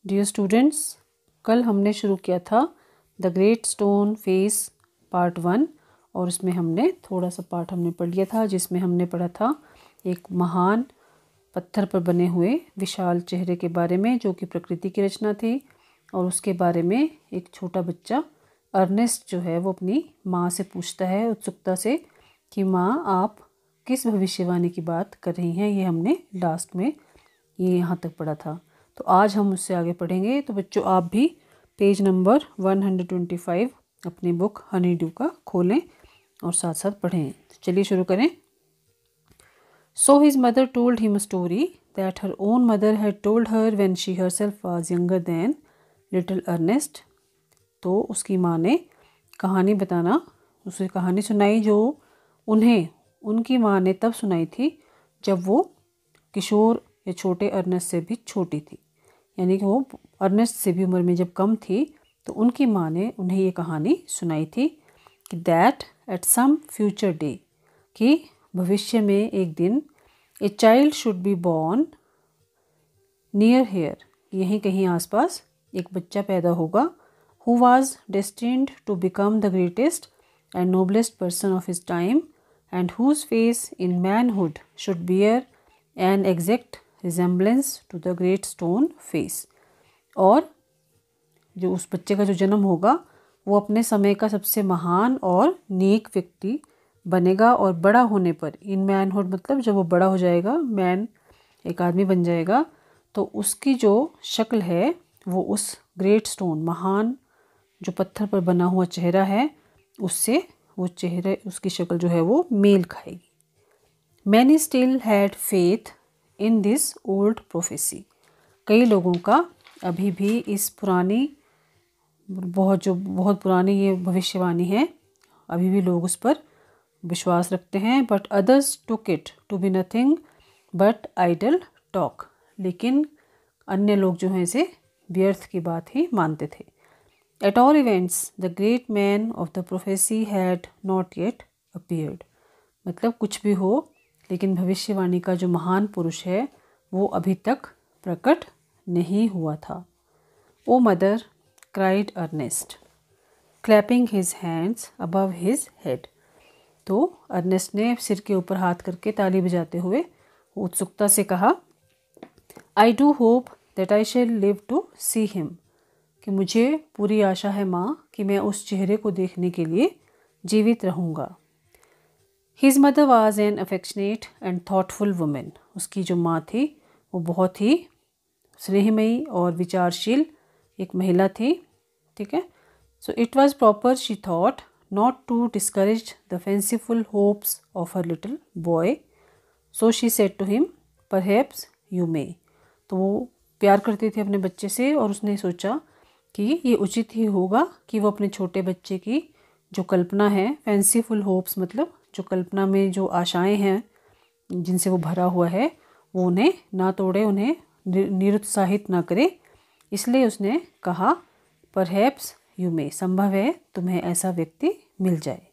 Dear students, कल हमने शुरू किया था the great stone face part 1 और उसमें हमने थोड़ा सा पार्ट हमने पढ़ लिया था जिसमें हमने पढ़ा था एक महान पत्थर पर बने हुए विशाल चेहरे के बारे में जो कि प्रकृति की रचना थी। और उसके बारे में एक छोटा बच्चा अर्नेस्ट जो है वो अपनी माँ से पूछता है उत्सुकता से कि माँ आप किस भविष्यवाणी की बात कर रही हैं। ये हमने लास्ट में ये यहाँ तक पढ़ा था। तो आज हम उससे आगे पढ़ेंगे। तो बच्चों आप भी पेज नंबर 125 अपनी बुक हनी ड्यू का खोलें और साथ साथ पढ़ें। तो चलिए शुरू करें। So his mother told him a story that her own mother had told her when she herself was younger than little Ernest. तो उसकी माँ ने कहानी बताना उसे कहानी सुनाई जो उनकी माँ ने तब सुनाई थी जब वो किशोर या छोटे अर्नेस्ट से भी छोटी थी, यानी कि वो अर्नेस्ट से भी उम्र में जब कम थी। तो उनकी माँ ने उन्हें ये कहानी सुनाई थी कि that at some future day, कि भविष्य में एक दिन a child should be born near here, यहीं कहीं आसपास एक बच्चा पैदा होगा, who was destined to become the greatest and noblest person of his time and whose face in manhood should bear an exact resemblance to the great stone face. और जो उस बच्चे का जो जन्म होगा वो अपने समय का सबसे महान और नेक व्यक्ति बनेगा और बड़ा होने पर इन मैनहुड मतलब जब वो बड़ा हो जाएगा, मैन एक आदमी बन जाएगा, तो उसकी जो शक्ल है वो उस ग्रेट स्टोन महान जो पत्थर पर बना हुआ चेहरा है उससे वो चेहरे उसकी शक्ल जो है वो मेल खाएगी। Many still had faith in this old prophecy, कई लोगों का अभी भी इस पुरानी बहुत पुरानी ये भविष्यवाणी है, अभी भी लोग उस पर विश्वास रखते हैं। But others took it to be nothing but idle talk, लेकिन अन्य लोग जो हैं इसे व्यर्थ की बात ही मानते थे। At all events the great man of the prophecy had not yet appeared, मतलब कुछ भी हो लेकिन भविष्यवाणी का जो महान पुरुष है वो अभी तक प्रकट नहीं हुआ था। O mother, cried Ernest, clapping his hands above his head. तो अर्नेस्ट ने सिर के ऊपर हाथ करके ताली बजाते हुए उत्सुकता से कहा, I do hope that I shall live to see him, कि मुझे पूरी आशा है माँ कि मैं उस चेहरे को देखने के लिए जीवित रहूँगा। His mother was an affectionate and thoughtful women, उसकी जो माँ थी वो बहुत ही स्नेहमयी और विचारशील एक महिला थी। ठीक है। So it was proper she thought not to discourage the fanciful hopes of her little boy, so she said to him perhaps you may. तो वो प्यार करती थी अपने बच्चे से और उसने सोचा कि ये उचित ही होगा कि वो अपने छोटे बच्चे की जो कल्पना है, फैंसीफुल होप्स मतलब जो कल्पना में जो आशाएं हैं जिनसे वो भरा हुआ है, वो उन्हें ना तोड़े, उन्हें निरुत्साहित ना करे। इसलिए उसने कहा परहैप्स यू मे, संभव है तुम्हें ऐसा व्यक्ति मिल जाए।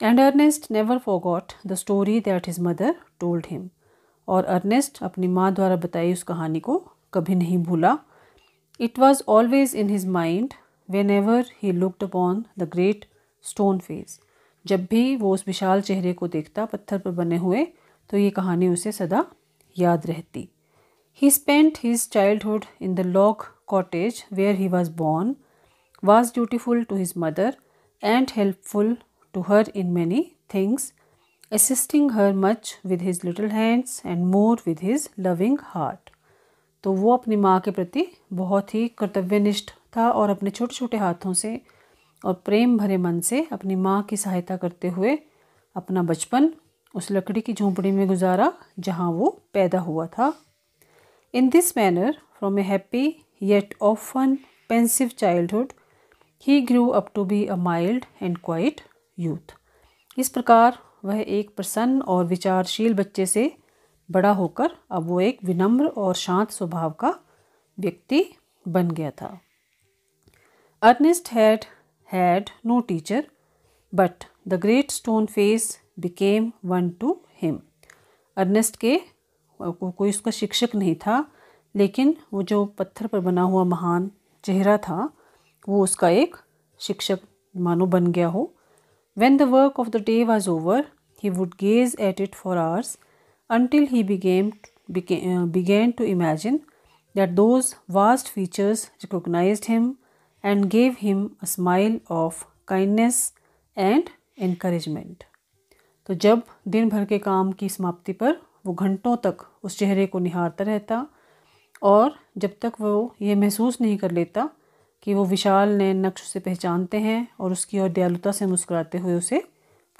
And Ernest never forgot the story that his mother told him, और अर्नेस्ट अपनी माँ द्वारा बताई उस कहानी को कभी नहीं भूला। It was always in his mind when ever he looked upon the great stone face, जब भी वो उस विशाल चेहरे को देखता पत्थर पर बने हुए तो ये कहानी उसे सदा याद रहती। He spent his childhood in the log cottage where he was born, was dutiful to his mother and helpful to her in many things, assisting her much with his little hands and more with his loving heart. तो वो अपनी माँ के प्रति बहुत ही कर्तव्यनिष्ठ था और अपने छोटे छोटे हाथों से और प्रेम भरे मन से अपनी माँ की सहायता करते हुए अपना बचपन उस लकड़ी की झोंपड़ी में गुजारा जहाँ वो पैदा हुआ था। In this manner from a happy yet often pensive childhood he grew up to be a mild and quiet youth. इस प्रकार वह एक प्रसन्न और विचारशील बच्चे से बड़ा होकर अब वो एक विनम्र और शांत स्वभाव का व्यक्ति बन गया था। Ernest had no teacher, but the great stone face became one to him. Ernest के कोई उसका शिक्षक नहीं था, लेकिन वो जो पत्थर पर बना हुआ महान चेहरा था वो उसका एक शिक्षक मानो बन गया हो। When the work of the day was over, he would gaze at it for hours until he began to imagine that those vast features recognized him and gave him a smile of kindness and encouragement. तो जब दिन भर के काम की समाप्ति पर वो घंटों तक उस चेहरे को निहारता रहता और जब तक वो ये महसूस नहीं कर लेता कि वो विशाल नयन नक्श उसे पहचानते हैं और उसकी ओर दयालुता से मुस्कुराते हुए उसे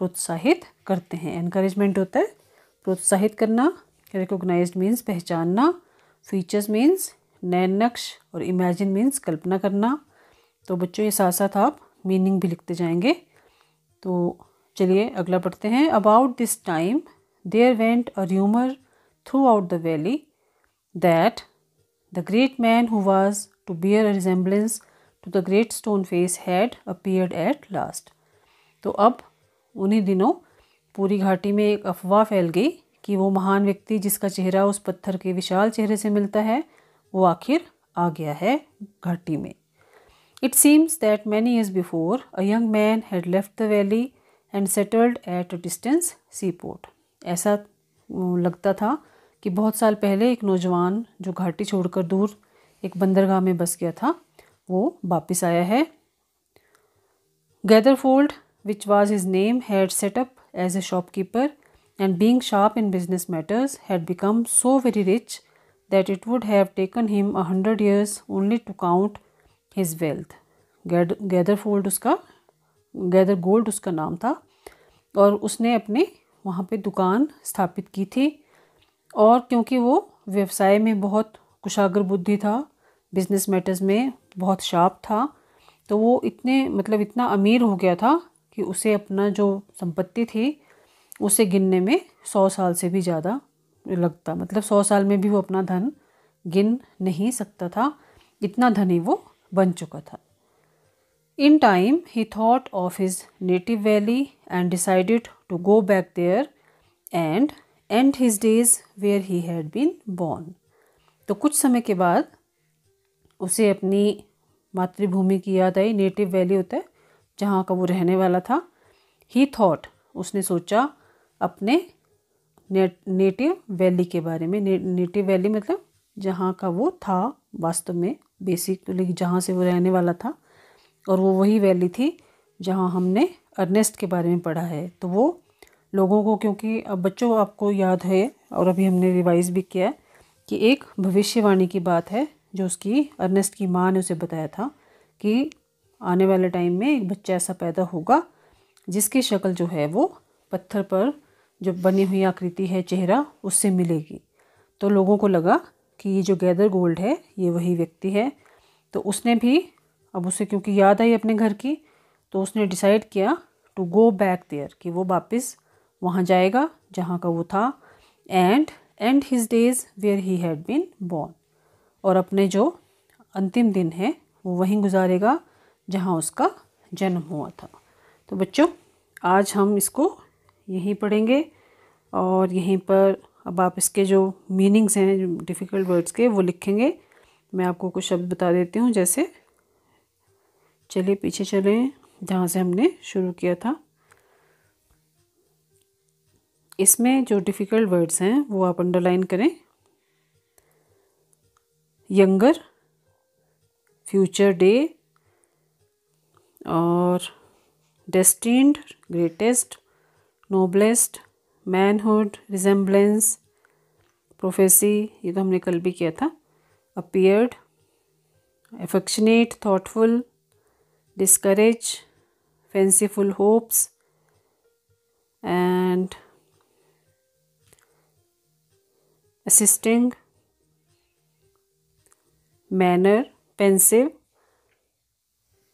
प्रोत्साहित करते हैं। एनकरेजमेंट होता है प्रोत्साहित करना, रिकॉग्नाइज्ड मीन्स पहचानना, फीचर्स मीन्स नयन नक्श और इमेजिन मीन्स कल्पना करना। तो बच्चों ये साथ साथ आप मीनिंग भी लिखते जाएंगे। तो चलिए अगला पढ़ते हैं। About this time there went a rumour throughout the valley that the great man who was to bear a resemblance to the great stone face had appeared at last। तो अब उन्हीं दिनों पूरी घाटी में एक अफवाह फैल गई कि वो महान व्यक्ति जिसका चेहरा उस पत्थर के विशाल चेहरे से मिलता है वो आखिर आ गया है घाटी में। It seems that many years before a young man had left the valley and settled at a distant seaport। ऐसा लगता था कि बहुत साल पहले एक नौजवान जो घाटी छोड़कर दूर एक बंदरगाह में बस गया था वो वापस आया है। Gatherfold, which was his name, had set up as a shopkeeper and being sharp in business matters had become so very rich that it would have taken him 100 years only to count his wealth। Gathergold उसका नाम था और उसने अपने वहाँ पे दुकान स्थापित की थी और क्योंकि वो व्यवसाय में बहुत कुशाग्र बुद्धि था, बिजनेस मैटर्स में बहुत शार्प था, तो वो इतना अमीर हो गया था कि उसे अपना जो संपत्ति थी उसे गिनने में 100 साल से भी ज़्यादा लगता। 100 साल में भी वो अपना धन गिन नहीं सकता था, इतना धनी वो बन चुका था। In time he thought of his native valley and decided to go back there and end his days where he had been born। तो कुछ समय के बाद उसे अपनी मातृभूमि की याद आई। नेटिव वैली होता है जहाँ का वो रहने वाला था। ही थॉट, उसने सोचा अपने नेटिव वैली के बारे में। नेटिव वैली मतलब जहाँ का वो था वास्तव में, बेसिकली जहाँ से वो रहने वाला था, और वो वही वैली थी जहाँ हमने अर्नेस्ट के बारे में पढ़ा है। तो वो लोगों को, क्योंकि अब बच्चों आपको याद है और अभी हमने रिवाइज भी किया कि एक भविष्यवाणी की बात है जो उसकी अर्नेस्ट की माँ ने उसे बताया था कि आने वाले टाइम में एक बच्चा ऐसा पैदा होगा जिसकी शक्ल जो है वो पत्थर पर जो बनी हुई आकृति है चेहरा उससे मिलेगी। तो लोगों को लगा कि ये जो गैदरगोल्ड है ये वही व्यक्ति है। तो उसने भी, अब उसे क्योंकि याद आई अपने घर की, तो उसने डिसाइड किया टू गो बैक देयर, कि वो वापस वहाँ जाएगा जहाँ का वो था, and and his days where he had been born, और अपने जो अंतिम दिन है वो वहीं गुजारेगा जहाँ उसका जन्म हुआ था। तो बच्चों आज हम इसको यहीं पढ़ेंगे और यहीं पर अब आप इसके जो मीनिंग्स हैं डिफ़िकल्ट वर्ड्स के वो लिखेंगे। मैं आपको कुछ शब्द बता देती हूँ, जैसे चलिए पीछे चलें जहाँ से हमने शुरू किया था। इसमें जो डिफ़िकल्ट वर्ड्स हैं वो आप अंडरलाइन करें। यंगर, फ्यूचर डे और destined, greatest, noblest, manhood, resemblance, prophecy, ये तो हमने कल भी किया था, appeared, affectionate, thoughtful, discourage, fanciful hopes and assisting, manner, pensive,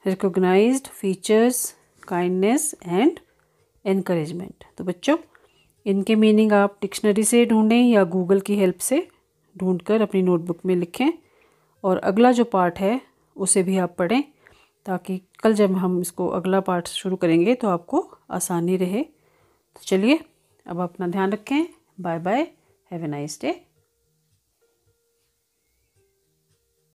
recognised, features, kindness and encouragement. तो बच्चों इनके मीनिंग आप डिक्शनरी से ढूंढें या गूगल की हेल्प से ढूंढकर अपनी नोटबुक में लिखें, और अगला जो पार्ट है उसे भी आप पढ़ें ताकि कल जब हम इसको अगला पार्ट शुरू करेंगे तो आपको आसानी रहे। तो चलिए अब अपना ध्यान रखें। Bye bye, have a nice day.